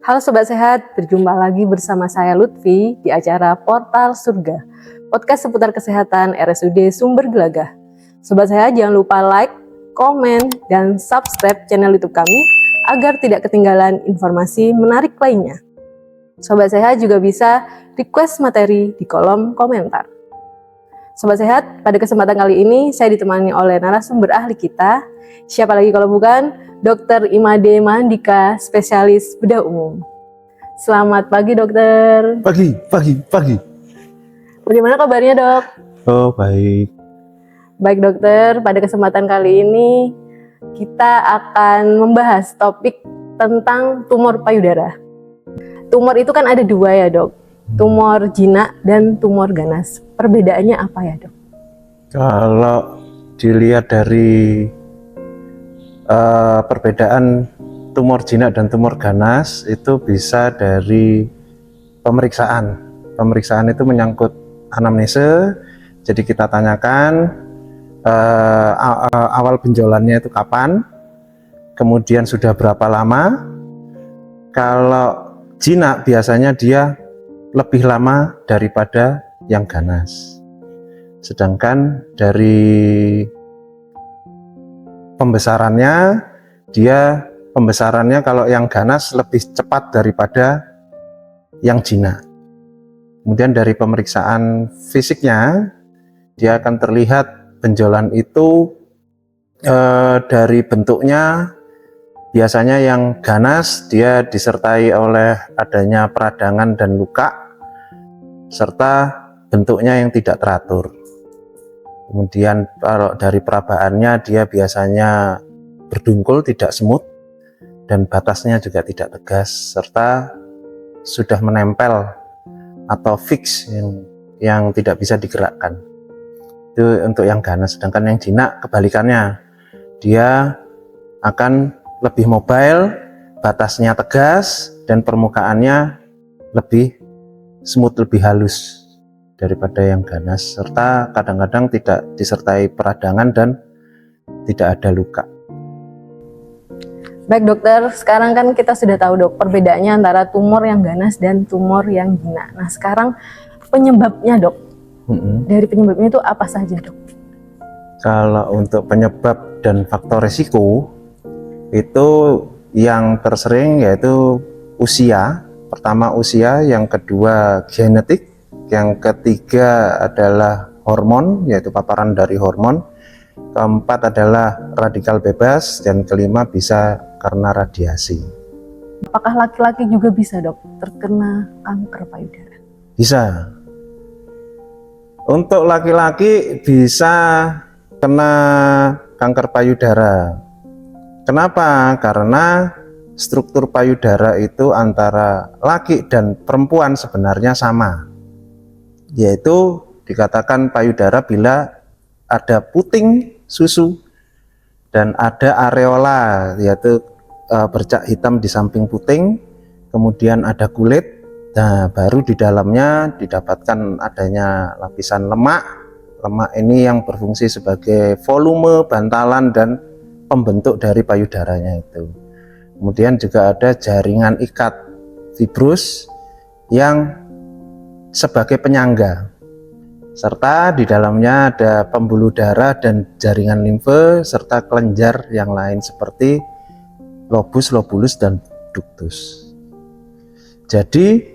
Halo Sobat Sehat, berjumpa lagi bersama saya Lutfi di acara Portal Surga, podcast seputar kesehatan RSUD Sumber Gelagah. Sobat Sehat jangan lupa like, komen, dan subscribe channel YouTube kami agar tidak ketinggalan informasi menarik lainnya. Sobat Sehat juga bisa request materi di kolom komentar. Sobat Sehat, pada kesempatan kali ini saya ditemani oleh narasumber ahli kita. Siapa lagi kalau bukan Dr. Imade Mahandika, spesialis bedah umum. Selamat pagi dokter. Pagi. Bagaimana kabarnya dok? Oh baik. Baik dokter, pada kesempatan kali ini kita akan membahas topik tentang tumor payudara. Tumor itu kan ada dua ya dok, tumor jinak dan tumor ganas. Perbedaannya apa ya dok? Kalau dilihat dari perbedaan tumor jinak dan tumor ganas itu bisa dari pemeriksaan. Pemeriksaan itu menyangkut anamnese, jadi kita tanyakan awal benjolannya itu kapan, kemudian sudah berapa lama. Kalau jinak biasanya dia lebih lama daripada yang ganas. Sedangkan dari pembesarannya kalau yang ganas lebih cepat daripada yang jinak. Kemudian dari pemeriksaan fisiknya dia akan terlihat benjolan itu dari bentuknya biasanya yang ganas dia disertai oleh adanya peradangan dan luka serta bentuknya yang tidak teratur. Kemudian kalau dari perabaannya dia biasanya berdungkul, tidak semut, dan batasnya juga tidak tegas, serta sudah menempel atau fix yang tidak bisa digerakkan. Itu untuk yang ganas. Sedangkan yang jinak kebalikannya, dia akan lebih mobile, batasnya tegas, dan permukaannya lebih smooth, lebih halus daripada yang ganas, serta kadang-kadang tidak disertai peradangan dan tidak ada luka. Baik dokter, sekarang kan kita sudah tahu dok perbedaannya antara tumor yang ganas dan tumor yang jinak. Nah sekarang penyebabnya dok, dari penyebabnya itu apa saja dok? Kalau untuk penyebab dan faktor risiko itu yang tersering yaitu usia. Pertama usia, yang kedua genetik, yang ketiga adalah hormon, yaitu paparan dari hormon, keempat adalah radikal bebas, dan kelima bisa karena radiasi. Apakah laki-laki juga bisa dok terkena kanker payudara? Bisa. Untuk laki-laki bisa kena kanker payudara. Kenapa? Karena struktur payudara itu antara laki dan perempuan sebenarnya sama, yaitu dikatakan payudara bila ada puting susu dan ada areola, yaitu bercak hitam di samping puting, kemudian ada kulit. Nah, baru di dalamnya didapatkan adanya lapisan lemak. Lemak ini yang berfungsi sebagai volume, bantalan, dan pembentuk dari payudaranya itu. Kemudian juga ada jaringan ikat fibrus yang sebagai penyangga, serta di dalamnya ada pembuluh darah dan jaringan limfe serta kelenjar yang lain seperti lobus, lobulus, dan ductus. Jadi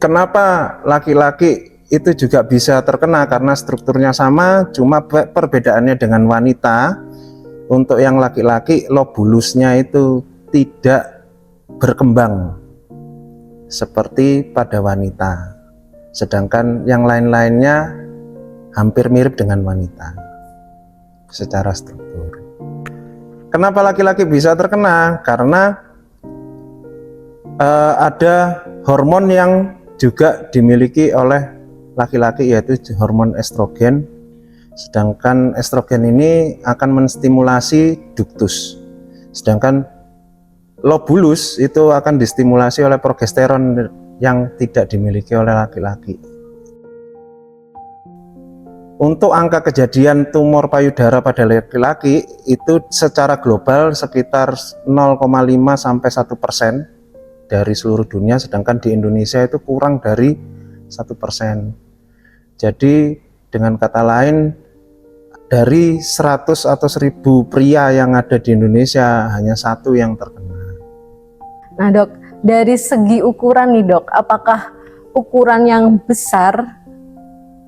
kenapa laki-laki itu juga bisa terkena? Karena strukturnya sama, cuma perbedaannya dengan wanita. Untuk yang laki-laki lobulusnya itu tidak berkembang seperti pada wanita, sedangkan yang lain-lainnya hampir mirip dengan wanita secara struktur. Kenapa laki-laki bisa terkena? Karena ada hormon yang juga dimiliki oleh laki-laki, yaitu hormon estrogen. Sedangkan estrogen ini akan menstimulasi ductus, sedangkan lobulus itu akan distimulasi oleh progesteron yang tidak dimiliki oleh laki-laki. Untuk angka kejadian tumor payudara pada laki-laki itu secara global sekitar 0,5 sampai 1%. dari seluruh dunia, sedangkan di Indonesia itu kurang dari 1%. Jadi dengan kata lain, dari 100 atau 1000 pria yang ada di Indonesia, hanya 1 yang terkena. Nah dok, dari segi ukuran nih dok, apakah ukuran yang besar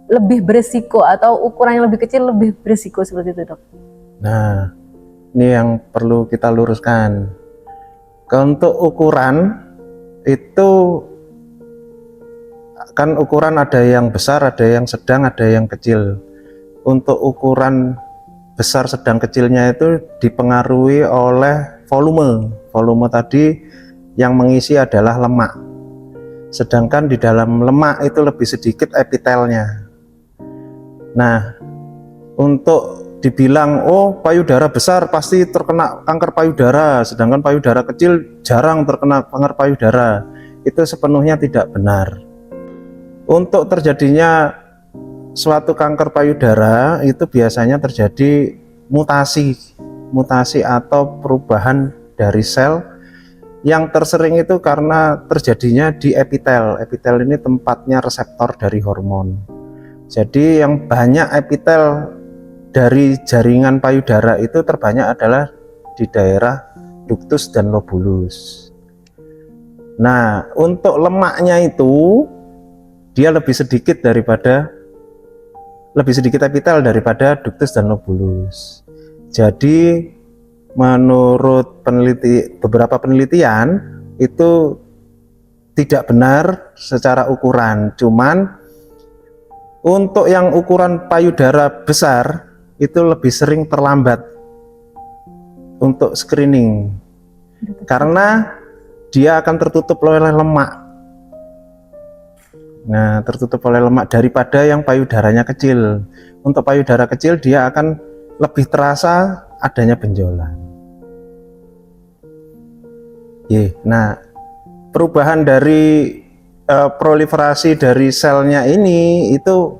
lebih beresiko atau ukuran yang lebih kecil lebih beresiko seperti itu dok? Nah, ini yang perlu kita luruskan. Untuk ukuran itu kan ukuran ada yang besar, ada yang sedang, ada yang kecil. Untuk ukuran besar, sedang, kecilnya itu dipengaruhi oleh volume. Volume tadi yang mengisi adalah lemak. Sedangkan di dalam lemak itu lebih sedikit epitelnya. Nah, untuk dibilang oh payudara besar pasti terkena kanker payudara, sedangkan payudara kecil jarang terkena kanker payudara, itu sepenuhnya tidak benar. Untuk terjadinya suatu kanker payudara itu biasanya terjadi mutasi atau perubahan dari sel. Yang tersering itu karena terjadinya di epitel. Epitel ini tempatnya reseptor dari hormon. Jadi yang banyak epitel dari jaringan payudara itu terbanyak adalah di daerah ductus dan lobulus. Nah, untuk lemaknya itu dia lebih sedikit epitel daripada ductus dan lobulus. Jadi menurut beberapa penelitian itu tidak benar secara ukuran. Cuman untuk yang ukuran payudara besar itu lebih sering terlambat untuk screening karena dia akan tertutup oleh lemak. Nah, tertutup oleh lemak daripada yang payudaranya kecil. Untuk payudara kecil dia akan lebih terasa adanya benjolan. Nah, perubahan dari proliferasi dari selnya ini itu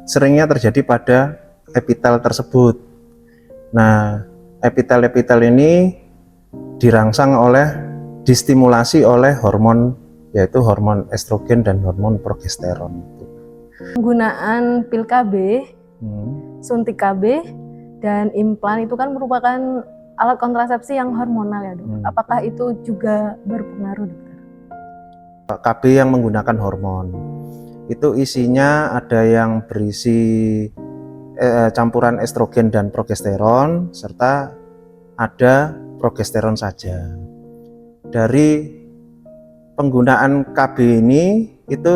seringnya terjadi pada epitel tersebut. Nah, epitel-epitel ini distimulasi oleh hormon, yaitu hormon estrogen dan hormon progesteron. Penggunaan pil KB, suntik KB, dan implan itu kan merupakan alat kontrasepsi yang hormonal ya dok. Apakah itu juga berpengaruh dokter? KB yang menggunakan hormon itu isinya ada yang berisi campuran estrogen dan progesteron, serta ada progesteron saja. Dari penggunaan KB ini itu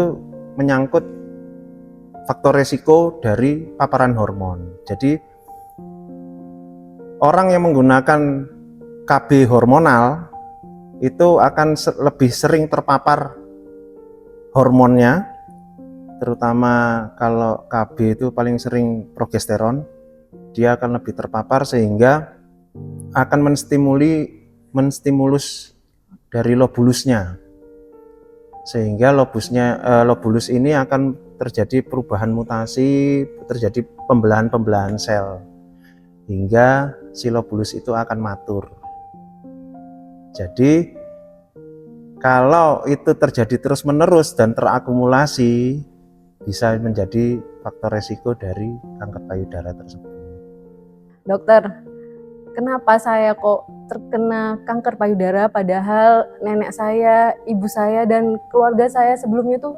menyangkut faktor resiko dari paparan hormon. Jadi orang yang menggunakan KB hormonal itu akan lebih sering terpapar hormonnya, terutama kalau KB itu paling sering progesteron, dia akan lebih terpapar sehingga akan menstimulus dari lobulusnya, sehingga lobulus ini akan terjadi perubahan mutasi, terjadi pembelahan sel, hingga si lobulus itu akan matur. Jadi kalau itu terjadi terus-menerus dan terakumulasi, bisa menjadi faktor resiko dari kanker payudara tersebut. Dokter, kenapa saya kok terkena kanker payudara padahal nenek saya, ibu saya, dan keluarga saya sebelumnya tuh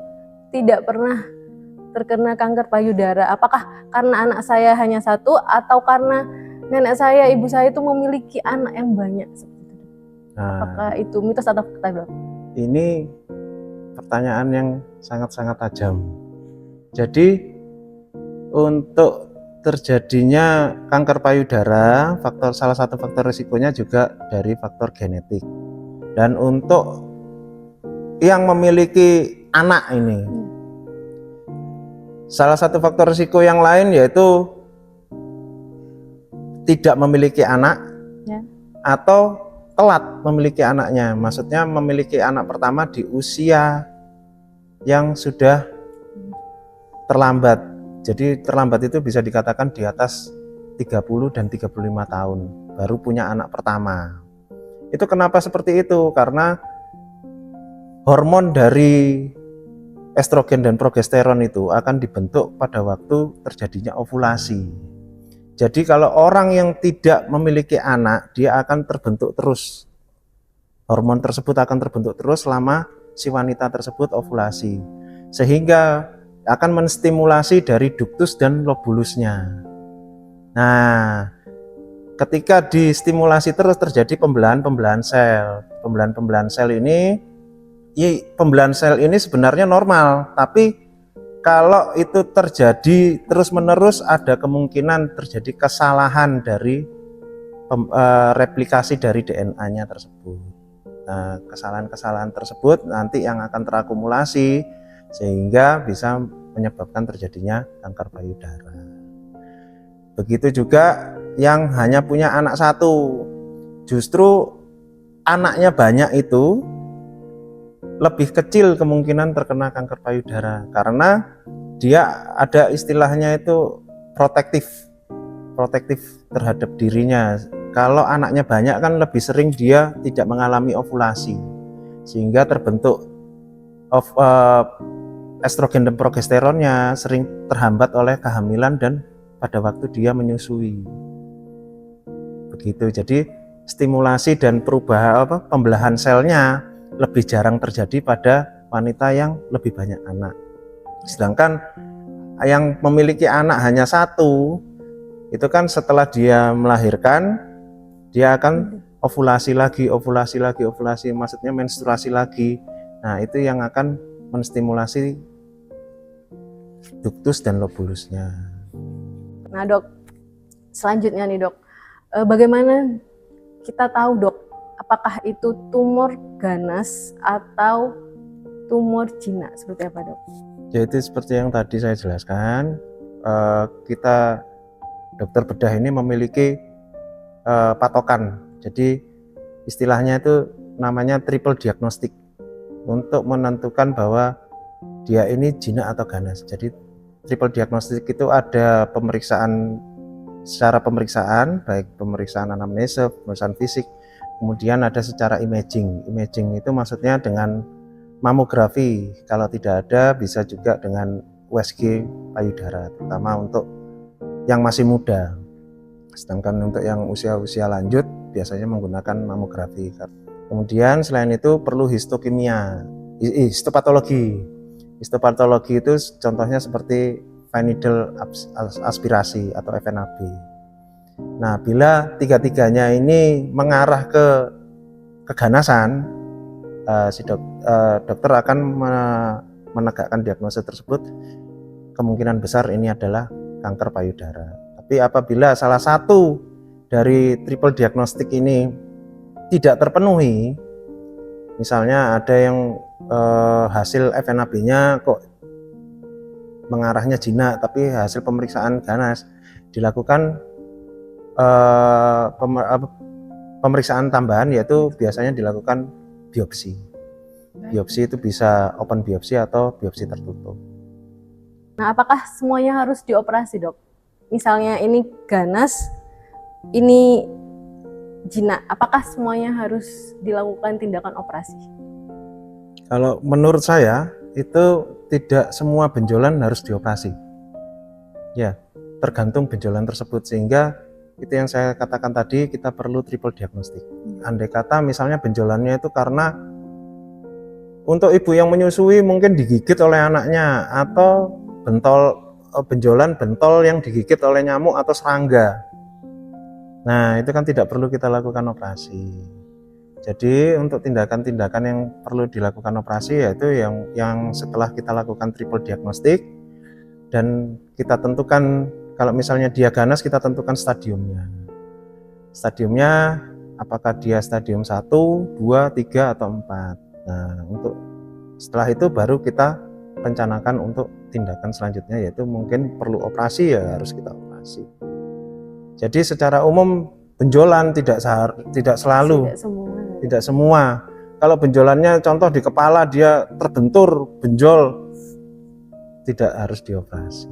tidak pernah terkena kanker payudara? Apakah karena anak saya hanya satu atau karena nenek saya, ibu saya itu memiliki anak yang banyak? Apakah itu mitos atau fakta dok? Ini pertanyaan yang sangat-sangat tajam. Jadi untuk terjadinya kanker payudara, salah satu faktor risikonya juga dari faktor genetik. Dan untuk yang memiliki anak ini, salah satu faktor risiko yang lain yaitu tidak memiliki anak atau telat memiliki anaknya. Maksudnya memiliki anak pertama di usia yang sudah terlambat. Jadi terlambat itu bisa dikatakan di atas 30 dan 35 tahun baru punya anak pertama. Itu kenapa seperti itu? Karena hormon dari estrogen dan progesteron itu akan dibentuk pada waktu terjadinya ovulasi. Jadi kalau orang yang tidak memiliki anak, dia akan terbentuk terus. Hormon tersebut akan terbentuk terus selama si wanita tersebut ovulasi. Sehingga akan menstimulasi dari ductus dan lobulusnya. Nah, ketika distimulasi terus terjadi pembelahan sel. Pembelahan sel ini, pembelahan sel ini sebenarnya normal, tapi kalau itu terjadi terus-menerus ada kemungkinan terjadi kesalahan dari replikasi dari DNA-nya tersebut. Nah, kesalahan-kesalahan tersebut nanti yang akan terakumulasi sehingga bisa menyebabkan terjadinya kanker payudara. Begitu juga yang hanya punya anak satu, justru anaknya banyak itu lebih kecil kemungkinan terkena kanker payudara karena dia ada istilahnya itu protektif terhadap dirinya. Kalau anaknya banyak kan lebih sering dia tidak mengalami ovulasi sehingga terbentuk estrogen dan progesteronnya sering terhambat oleh kehamilan dan pada waktu dia menyusui. Begitu. Jadi stimulasi dan perubahan pembelahan selnya lebih jarang terjadi pada wanita yang lebih banyak anak. Sedangkan yang memiliki anak hanya satu, itu kan setelah dia melahirkan, dia akan ovulasi lagi, maksudnya menstruasi lagi. Nah, itu yang akan menstimulasi ductus dan lobulusnya. Nah dok, selanjutnya nih dok, bagaimana kita tahu dok, apakah itu tumor ganas atau tumor jinak, seperti apa dok? Jadi seperti yang tadi saya jelaskan, kita dokter bedah ini memiliki patokan. Jadi istilahnya itu namanya triple diagnostik untuk menentukan bahwa dia ini jinak atau ganas. Jadi triple diagnostik itu ada secara pemeriksaan, baik pemeriksaan anamnesa, pemeriksaan fisik, kemudian ada secara imaging. Imaging itu maksudnya dengan mamografi, kalau tidak ada bisa juga dengan USG payudara, terutama untuk yang masih muda. Sedangkan untuk yang usia-usia lanjut biasanya menggunakan mamografi. Kemudian selain itu perlu histokimia, histopatologi. Histopatologi itu contohnya seperti fine needle aspirasi atau FNAB. Nah, bila tiga-tiganya ini mengarah ke keganasan, dokter akan menegakkan diagnosa tersebut, kemungkinan besar ini adalah kanker payudara. Tapi apabila salah satu dari triple diagnostik ini tidak terpenuhi, misalnya ada yang hasil FNAB-nya kok mengarahnya jinak tapi hasil pemeriksaan ganas, dilakukan pemeriksaan tambahan, yaitu biasanya dilakukan biopsi. Biopsi itu bisa open biopsi atau biopsi tertutup. Nah, apakah semuanya harus dioperasi dok? Misalnya ini ganas, ini jinak, apakah semuanya harus dilakukan tindakan operasi? Kalau menurut saya itu tidak semua benjolan harus dioperasi. Ya, tergantung benjolan tersebut, sehingga itu yang saya katakan tadi, kita perlu triple diagnostik. Andai kata misalnya benjolannya itu karena untuk ibu yang menyusui mungkin digigit oleh anaknya, atau benjolan bentol yang digigit oleh nyamuk atau serangga. Nah, itu kan tidak perlu kita lakukan operasi. Jadi untuk tindakan-tindakan yang perlu dilakukan operasi yaitu yang setelah kita lakukan triple diagnostik dan kita tentukan, kalau misalnya dia ganas, kita tentukan stadiumnya. Stadiumnya apakah dia stadium 1, 2, 3 atau 4. Nah, setelah itu baru kita rencanakan untuk tindakan selanjutnya, yaitu mungkin perlu operasi, ya harus kita operasi. Jadi secara umum benjolan tidak selalu, tidak semua. Kalau benjolannya contoh di kepala dia terbentur, benjol, tidak harus dioperasi.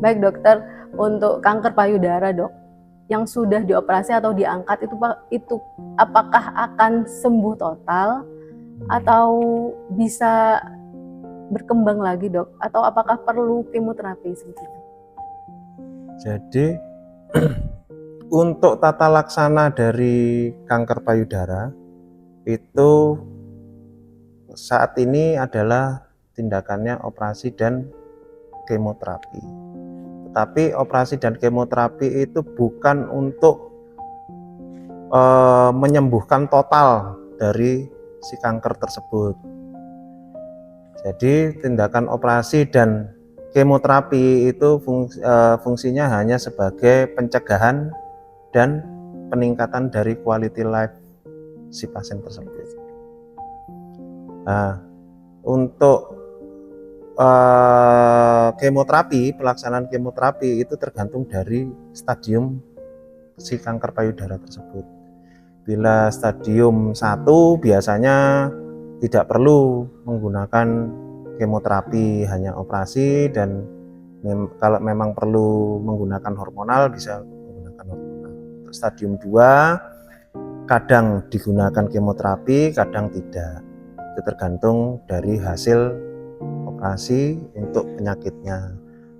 Baik dokter, untuk kanker payudara dok, yang sudah dioperasi atau diangkat itu apakah akan sembuh total atau bisa berkembang lagi, Dok? Atau apakah perlu kemoterapi seperti itu? Jadi untuk tata laksana dari kanker payudara itu saat ini adalah tindakannya operasi dan kemoterapi. Tetapi operasi dan kemoterapi itu bukan untuk menyembuhkan total dari si kanker tersebut. Jadi tindakan operasi dan kemoterapi itu fungsinya hanya sebagai pencegahan dan peningkatan dari quality life si pasien tersebut. Nah, untuk kemoterapi, pelaksanaan kemoterapi itu tergantung dari stadium si kanker payudara tersebut. Bila stadium 1 biasanya tidak perlu menggunakan kemoterapi, hanya operasi, dan kalau memang perlu menggunakan hormonal bisa menggunakan hormonal. Untuk stadium 2 kadang digunakan kemoterapi, kadang tidak. Itu tergantung dari hasil operasi untuk penyakitnya.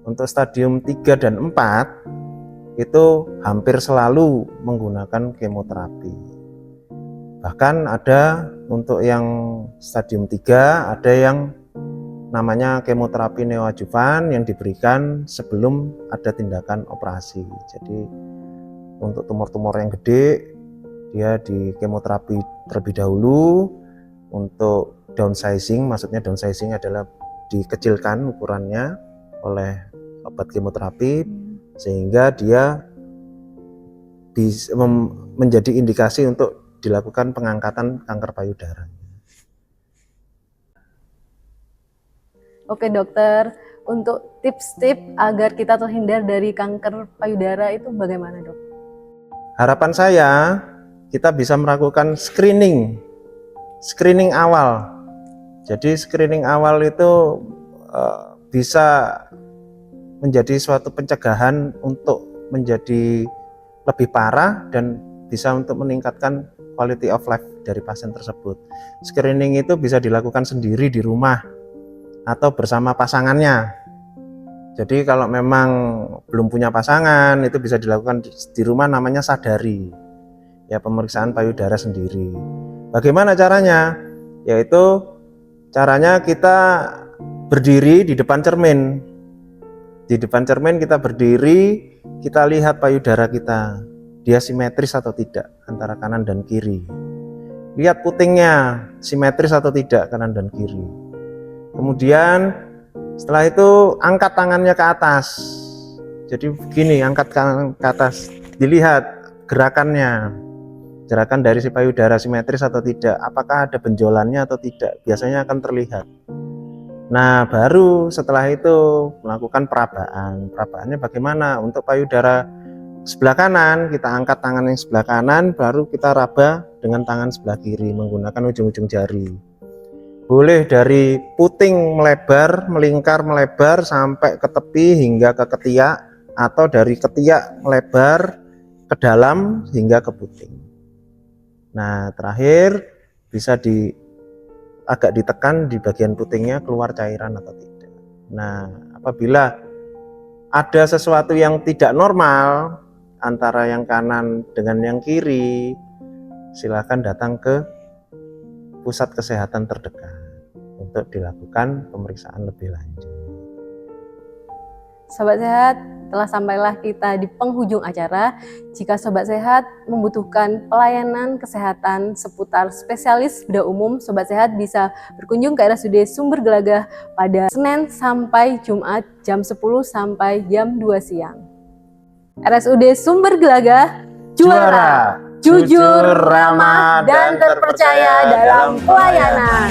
Untuk stadium 3 dan 4 itu hampir selalu menggunakan kemoterapi. Bahkan ada untuk yang stadium 3 ada yang namanya kemoterapi neoadjuvan yang diberikan sebelum ada tindakan operasi. Jadi untuk tumor-tumor yang gede dia di kemoterapi terlebih dahulu. Untuk downsizing, maksudnya downsizing adalah dikecilkan ukurannya oleh obat kemoterapi sehingga dia bisa menjadi indikasi untuk dilakukan pengangkatan kanker payudara. Oke dokter, untuk tips-tips agar kita terhindar dari kanker payudara itu bagaimana, Dok? Harapan saya kita bisa melakukan screening awal. Jadi screening awal itu bisa menjadi suatu pencegahan untuk menjadi lebih parah dan bisa untuk meningkatkan quality of life dari pasien tersebut. Screening itu bisa dilakukan sendiri di rumah atau bersama pasangannya. Jadi kalau memang belum punya pasangan itu bisa dilakukan di rumah, namanya sadari. Ya, pemeriksaan payudara sendiri. Bagaimana caranya? Yaitu caranya kita berdiri di depan cermin. Di depan cermin kita berdiri, kita lihat payudara kita. Dia simetris atau tidak antara kanan dan kiri. Lihat putingnya simetris atau tidak kanan dan kiri. Kemudian setelah itu angkat tangannya ke atas. Jadi begini, angkat tangan ke atas. Dilihat gerakannya. Gerakan dari si payudara simetris atau tidak. Apakah ada benjolannya atau tidak. Biasanya akan terlihat. Nah, baru setelah itu melakukan perabaan. Perabaannya bagaimana? Untuk payudara sebelah kanan, kita angkat tangan yang sebelah kanan, baru kita raba dengan tangan sebelah kiri menggunakan ujung-ujung jari. Boleh dari puting melebar, melingkar melebar sampai ke tepi hingga ke ketiak, atau dari ketiak melebar ke dalam hingga ke puting. Nah, terakhir bisa agak ditekan di bagian putingnya keluar cairan atau tidak. Nah, apabila ada sesuatu yang tidak normal antara yang kanan dengan yang kiri, silakan datang ke pusat kesehatan terdekat untuk dilakukan pemeriksaan lebih lanjut. Sobat Sehat, telah sampailah kita di penghujung acara. Jika Sobat Sehat membutuhkan pelayanan kesehatan seputar spesialis bedah umum, Sobat Sehat bisa berkunjung ke RSUD Sumber Gelagah pada Senin sampai Jumat jam 10 sampai jam 2 siang. RSUD Sumber Gelagah, juara, jujur, ramah, dan terpercaya dalam pelayanan.